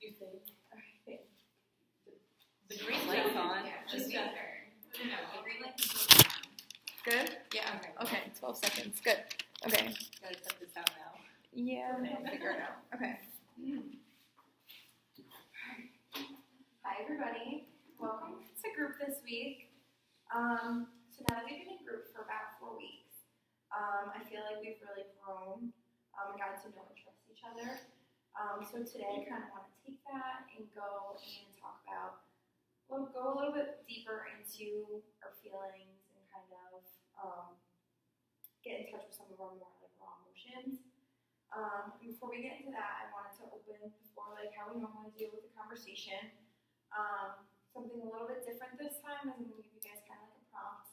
You think? Alright. The green light's on. Yeah, Just no, the green light is on. Good? Yeah. Okay, 12 seconds. Good. Okay. Gotta cut this out now. Yeah, I'll figure it out. Okay. Hi, everybody. Welcome to group this week. So now that we've been in group for about 4 weeks, I feel like we've really grown and gotten to know and trust each other. So today I kind of want to take that and go and talk about, go a little bit deeper into our feelings and kind of get in touch with some of our more like raw emotions. And before we get into that, I wanted to open before like how we normally do with the conversation. Something a little bit different this time is I'm going to give you guys kind of like a prompt,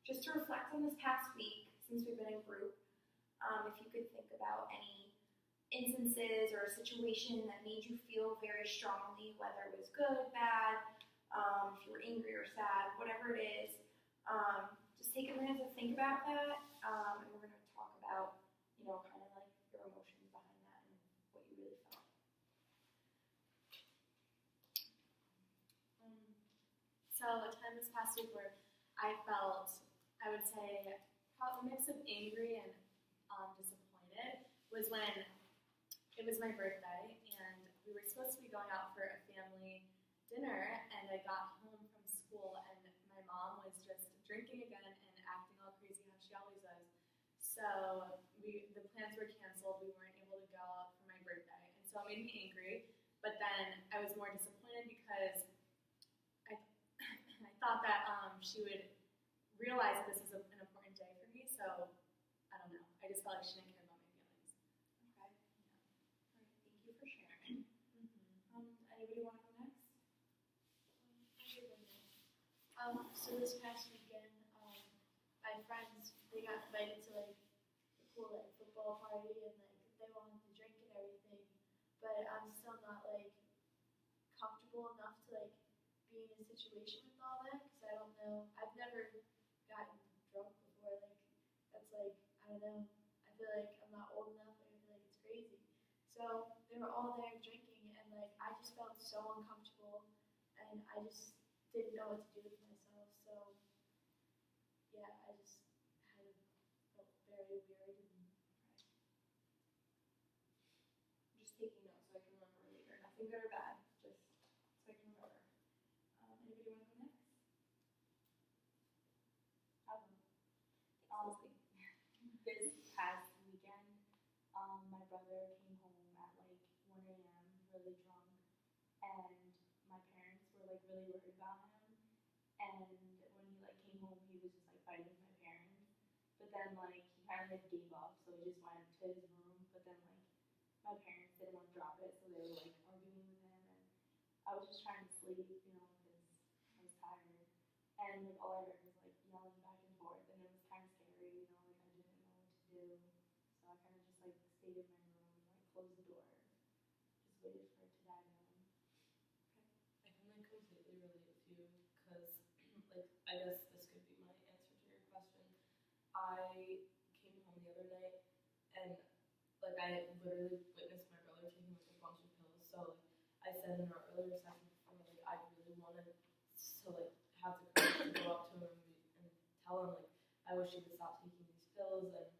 just to reflect on this past week since we've been in group. If you could think about any instances or a situation that made you feel very strongly, whether it was good, bad, if you were angry or sad, whatever it is, just take a minute to think about that, and we're going to talk about, kind of like your emotions behind that and what you really felt. So a time this past week where I felt, I would say, probably a mix of angry and disappointed was when it was my birthday and we were supposed to be going out for a family dinner, and I got home from school and my mom was just drinking again and acting all crazy how she always does. So the plans were canceled. We weren't able to go out for my birthday, and so it made me angry. But then I was more disappointed because I thought that she would realize that this is an important day for me. So I don't know. I just felt like she didn't care about my feelings. Okay. Yeah. All right. Thank you for sharing. Anybody want to go next? So this past weekend, my friends, they got invited to like a cool like football party, and like they wanted to drink and everything, but I'm still not like comfortable enough to like be in a situation with all that, because I don't know, I've never gotten drunk before, like that's like, I don't know, I feel like I'm not old enough, and I feel like it's crazy. So they were all there drinking, and like I just felt so uncomfortable, and I just didn't know what to do with myself. So yeah, I just kind of felt very weird. I'm just taking notes so I can remember later. Nothing good or bad, just so I can remember. Anybody want to go next? This past weekend, my brother came home at like 1 a.m. really drunk, and my parents were like really worried about him. And when he like came home, he was just like fighting with my parents. But then like he kind of like gave up, so he just went to his room. But then like my parents didn't want to drop it, so they were like arguing with him, and I was just trying to sleep, because I was tired. And like all I heard was like yelling back and forth, and it was kind of scary, like I didn't know what to do. So I kind of just like stayed in my room and like closed the door, just waited for it to die down. I can like completely relate with you because like I guess this could be my answer to your question. I came home the other night and like I literally witnessed my brother taking like a bunch of pills. So like I said in our earlier session before, like I really wanted to like have the courage to go up to him and tell him like I wish he would stop taking these pills and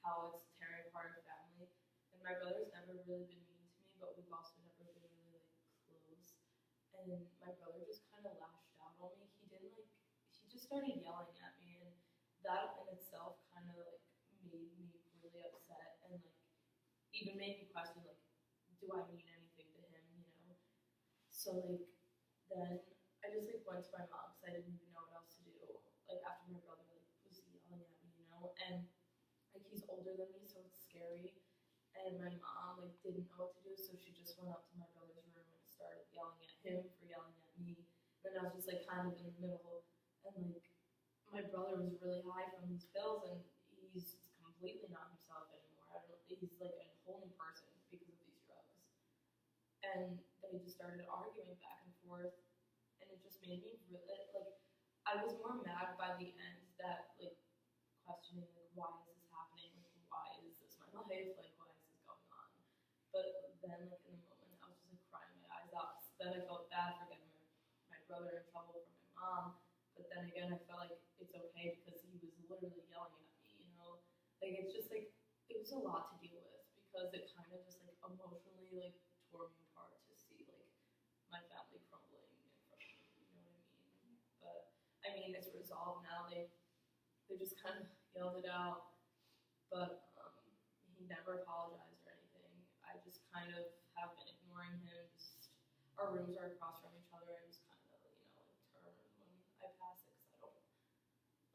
how it's tearing apart our family. And my brother's never really been mean to me, but we've also never been really like close. And my brother just kind of lashed out on me. He just started yelling at me, and that in itself kind of like made me really upset and like even made me question like, do I mean anything to him? So like then I just like went to my mom because I didn't even know what else to do. Like after my brother like was yelling at me, and like he's older than me, so it's scary. And my mom like didn't know what to do, so she just went up to my brother's room and started yelling at him for yelling at me. Then I was just like kind of in the middle, and like my brother was really high from these pills, and he's completely not himself anymore. I don't know, he's like a whole new person because of these drugs. And they just started arguing back and forth, and it just made me really like I was more mad by the end that like questioning like why is this happening, like why is this my life, like why is this going on. But then like in the moment I was just like said, I felt bad for getting my brother in trouble for my mom, but then again, I felt like it's okay because he was literally yelling at me, you know? Like, it's just like, it was a lot to deal with because it kind of just like emotionally like tore me apart to see like my family crumbling in front of me, you know what I mean? But I mean, it's resolved now. They just kind of yelled it out, but he never apologized or anything. I just kind of have been ignoring him. Just our rooms are across from each other. I just kind of like turn when I pass it because I don't like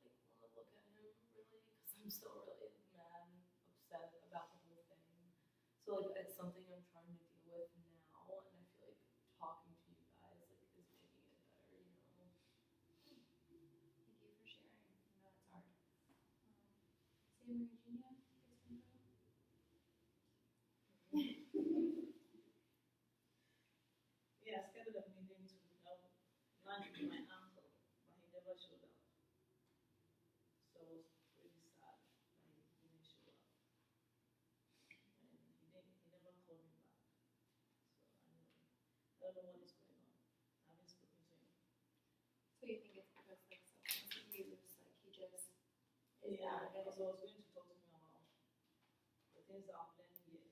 want to look at him really because I'm still really mad and upset about the whole thing. So like it's something I'm trying to deal with now, and I feel like talking to you guys like is making it better, you know. Thank you for sharing. I know it's hard. Sam or Eugenia, you guys can go. Yeah, I scheduled a meeting to lunch with my uncle, but he never showed up. So I was pretty sad that he didn't show up. And he never called me back. So I don't know what is going on. I haven't spoken to him. So you think it's because like substance abuse, like he just is Yeah, out of it? because I was going to talk to him about the things that I've learned here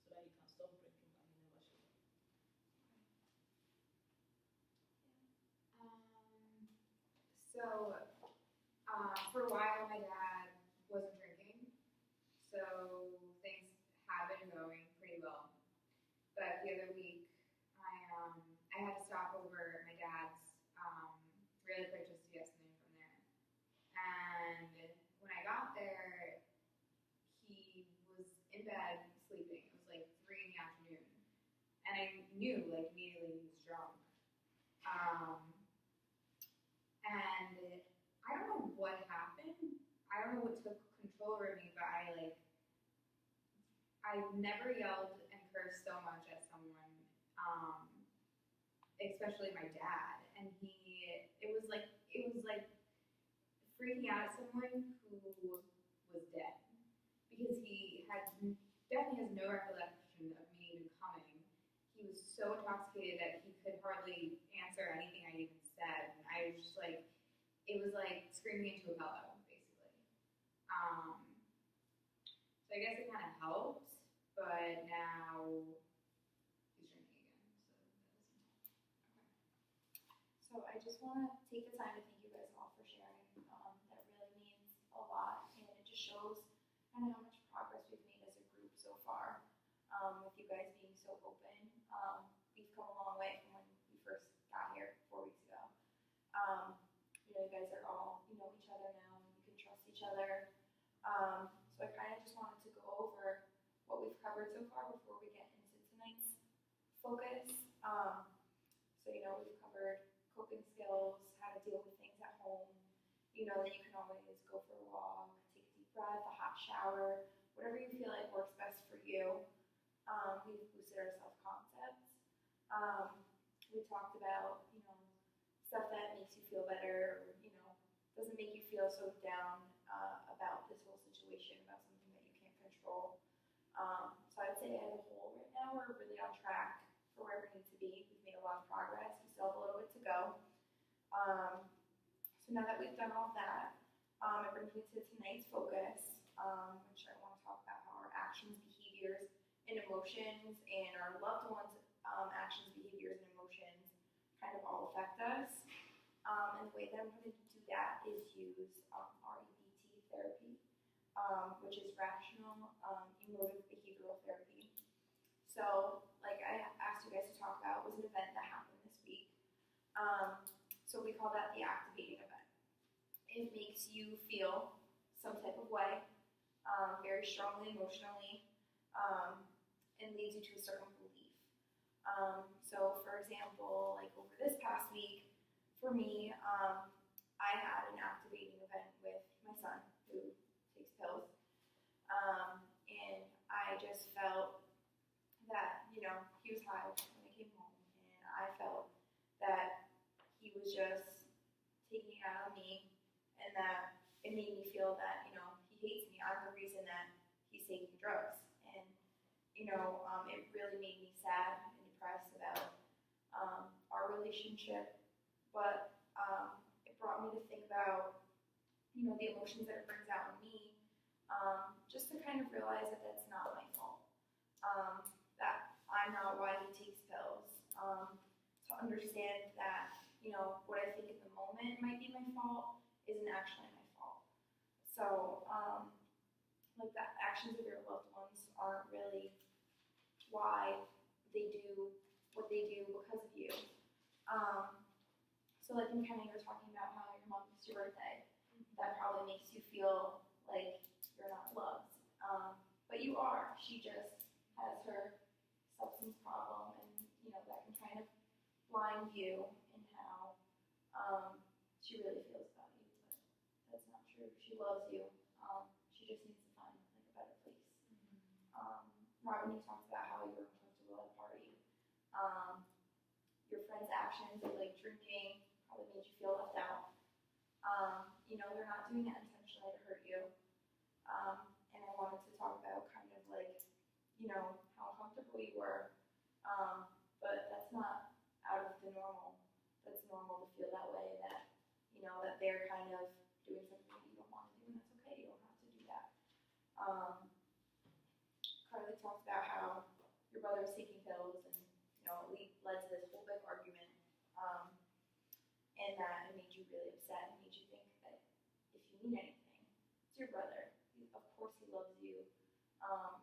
so that he can stop drinking, but he never showed up. So, for a while, my dad wasn't drinking, so things have been going pretty well. But the other week, I had to stop over at my dad's really quick just to get something from there. And when I got there, he was in bed sleeping. It was like 3 in the afternoon, and I knew like immediately he was drunk. And I don't know what happened. I don't know what took control over me, but I've never yelled and cursed so much at someone, especially my dad. And it was like freaking out at someone who was dead because he definitely has no recollection of me even coming. He was so intoxicated that he could hardly answer anything I even said. And I was just like, it was like screaming into a pillow, basically. So I guess it kind of helped, but now he's drinking again, so that doesn't help. Okay. So I just want to take the time to thank you guys all for sharing. That really means a lot, and it just shows kind of how much progress we've made as a group so far. With you guys being so open, we've come a long way from when we first got here 4 weeks ago. You guys are all, you know each other now, and you can trust each other. So I kind of just wanted to go over what we've covered so far before we get into tonight's focus. We've covered coping skills, how to deal with things at home. You know that you can always go for a walk, take a deep breath, a hot shower, whatever you feel like works best for you. We've boosted our self-concept. We talked about, stuff that makes you feel better, or, doesn't make you feel so down about this whole situation, about something that you can't control. So I'd say as a whole right now, we're really on track for where we need to be. We've made a lot of progress. We still have a little bit to go. So now that we've done all that, it brings me to tonight's focus, which I want to talk about how our actions, behaviors, and emotions, and our loved ones' actions, behaviors, and emotions kind of all affect us. And the way that I'm going to do that is use REBT therapy, which is rational emotive behavioral therapy. So, like I asked you guys to talk about, was an event that happened this week. So we call that the activating event. It makes you feel some type of way, very strongly emotionally, and leads you to a certain belief. So for example, like over this past week, for me, I had an activating event with my son who takes pills. And I just felt that, he was high when I came home, and I felt that he was just taking it out on me, and that it made me feel that, he hates me. I'm the reason that he's taking drugs. And, it really made me sad and depressed about our relationship, but it brought me to think about, the emotions that it brings out in me, just to kind of realize that that's not my fault, that I'm not why he takes pills, to understand that, what I think in the moment might be my fault isn't actually my fault. So, like the actions of your loved ones aren't really why they do what they do because of you. So like in kind of you were talking about how your mom missed your birthday, that probably makes you feel like you're not loved. But you are. She just has her substance problem, and that can kind of blind you in how she really feels about you. But that's not true. She loves you. She just needs to find like a better place. Robin, you talked about how you were uncomfortable at a party. Your friend's actions, like drinking, probably made you feel left out. They're not doing it intentionally to hurt you. And I wanted to talk about kind of like, how uncomfortable you were. But that's not out of the normal. That's normal to feel that way, that, that they're kind of doing something that you don't want to do, and that's okay. You don't have to do that. Carly talked about how your brother was taking pills, and it led to this whole big argument, and that it made you really upset and made you think that if you need anything, it's your brother. Of course he loves you.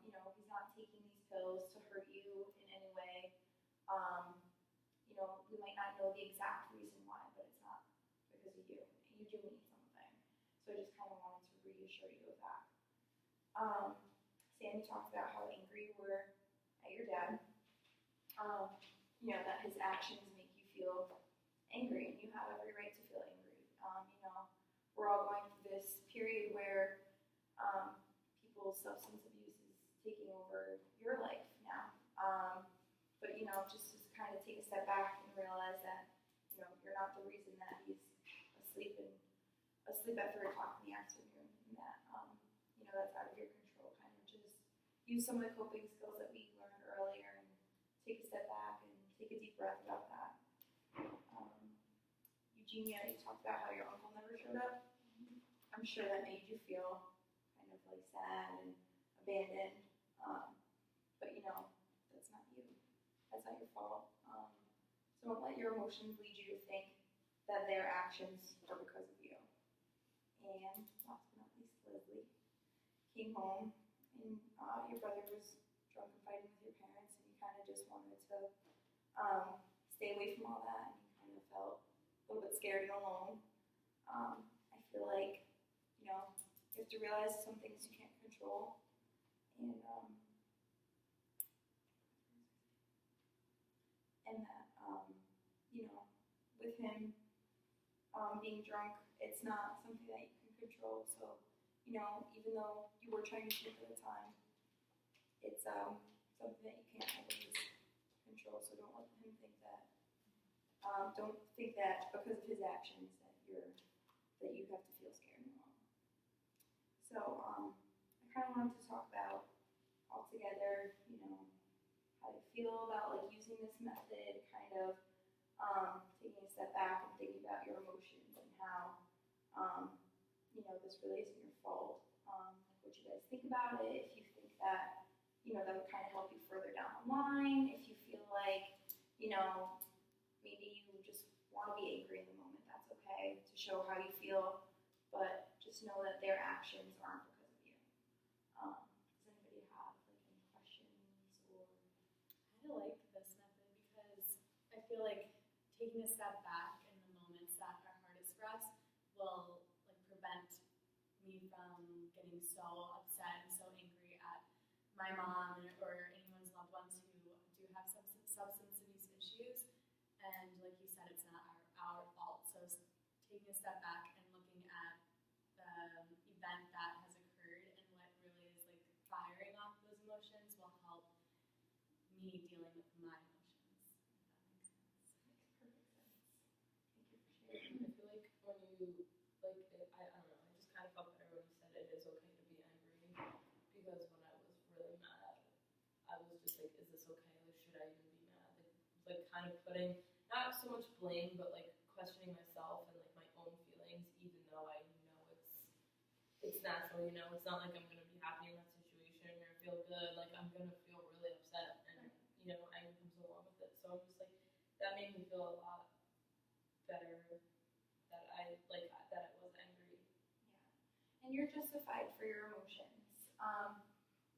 He's not taking these pills to hurt you in any way. We might not know the exact reason why, but it's not because of you, and you do need something. So I just kind of wanted to reassure you of that. Sandy talked about how angry you were at your dad. That his actions make you feel angry, and you have every right to feel angry. We're all going through this period where people's substance abuse is taking over your life now. But just to kind of take a step back and realize that you're not the reason that he's asleep at 3 o'clock in the afternoon, and that that's out of your control. Kind of just use some of the coping skills that we learned earlier and take a step back and take a deep breath about that. Eugenia, you talked about how your uncle never showed up. I'm sure that made you feel kind of like sad and abandoned. But that's not you. That's not your fault. So don't let your emotions lead you to think that their actions are because of you. And last but not least, Leslie came home, and your brother was drunk and fighting with your parents, and you kind of just wanted to stay away from all that, and you kind of felt a little bit scared and alone. I feel like, you have to realize some things you can't control, and that, with him being drunk, it's not something that you can control. So, even though you were trying to drink at the time, it's something that you can't always control. So don't let him think that. Don't think that because of his actions that you have to feel scared and alone. So I kind of wanted to talk about all together, how you feel about like using this method, kind of taking a step back and thinking about your emotions and how this really isn't your fault. What you guys think about it, if you think that that would kind of help you further down the line, if you feel like maybe you just want to be angry in the moment, that's okay, to show how you feel, but just know that their actions aren't because of you. Does anybody have like any questions or? I like this method because I feel like taking a step back in the moments that are hardest for us will like prevent me from getting so upset and so angry at my mom or anyone's loved ones who do have substance abuse issues. And like you said, it's not our fault. So taking a step back and looking at the event that has occurred and what really is like firing off those emotions will help me dealing with my emotions, if that makes sense. Makes perfect sense. Thank you for I sharing. feel like when you, like, I don't know, I just kind of felt better when you said it is okay to be angry, because when I was really mad, I was just like, is this okay? Like, should I even be mad? Like kind of putting not so much blame, but like questioning myself and like my own feelings, even though I know it's natural, you know. It's not like I'm gonna be happy in that situation or feel good. Like I'm gonna feel really upset, and you know, anger comes along with it. So I'm just like that made me feel a lot better that I was angry. Yeah. And you're justified for your emotions.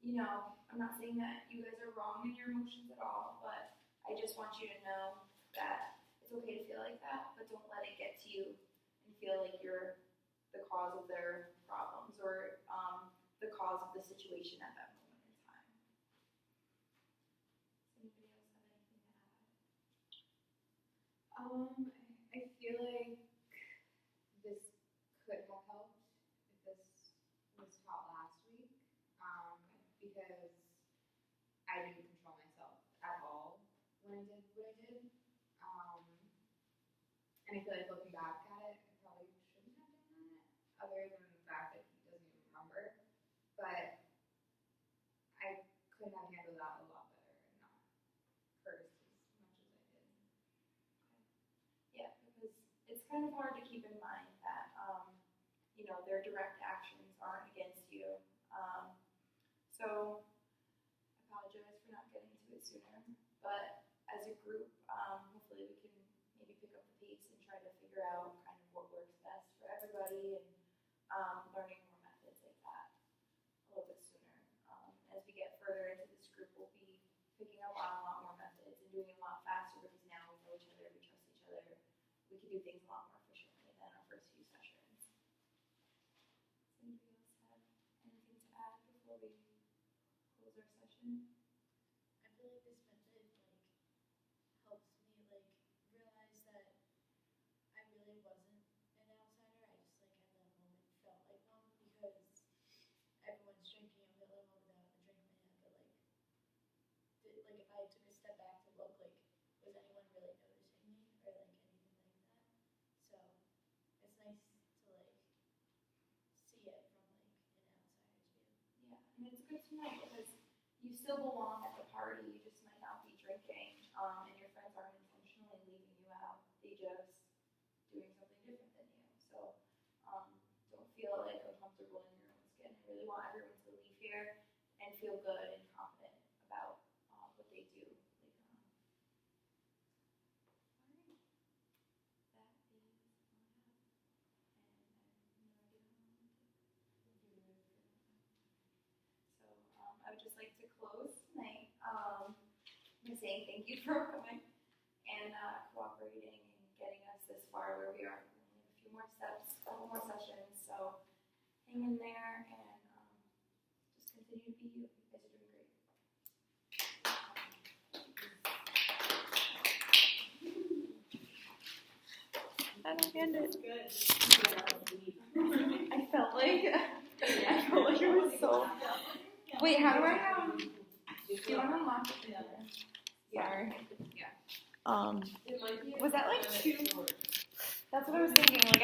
You know, I'm not saying that you guys are wrong in your emotions at all, but I just want you to know that it's okay to feel like that, but don't let it get to you and feel like you're the cause of their problems or the cause of the situation at that moment in time. Does anybody else have anything to add? I feel like this could have helped if this was taught last week, because I didn't control myself at all when I did what I did. And I feel like looking back at it, I probably shouldn't have done that, other than the fact that he doesn't even remember. But I could have handled that a lot better and not cursed as much as I did. Yeah, because it's kind of hard to keep in mind that, you know, their direct actions aren't against you. So I apologize for not getting to it sooner. But as a group, hopefully we can maybe pick up the pace and try to figure out kind of what works best for everybody and learning more methods like that a little bit sooner. As we get further into this group, we'll be picking up on a lot more methods and doing it a lot faster because now we know each other, we trust each other. We can do things a lot more efficiently than our first few sessions. Does anybody else have anything to add before we close our session? I feel like this method helps me realize that I really wasn't an outsider. I just at that moment felt like one because everyone's drinking. I'm the only one without a drink in my hand. But if I took a step back to look, was anyone really noticing me or anything like that? So it's nice to see it from an outsider's view. Yeah, and it's good to know because you still belong at the party. You just might not be drinking, and your friends aren't intentionally leaving you out. They just doing something different than you. So don't feel uncomfortable in your own skin. I really want everyone to leave here and feel good and confident about what they do later on. All right, that is all I have, and I have no idea how long it took. So I would just like to close tonight by saying thank you for coming and cooperating and getting us this far where we are. We only have a few more steps, a couple more sessions, so hang in there and just continue to be you. You guys are doing great. I don't get it. Good. I felt like it was so. Wait, how do I Do you want to unlock the computer? Sorry. Yeah. It might be Was that like a two? minute short. That's what I was thinking. Like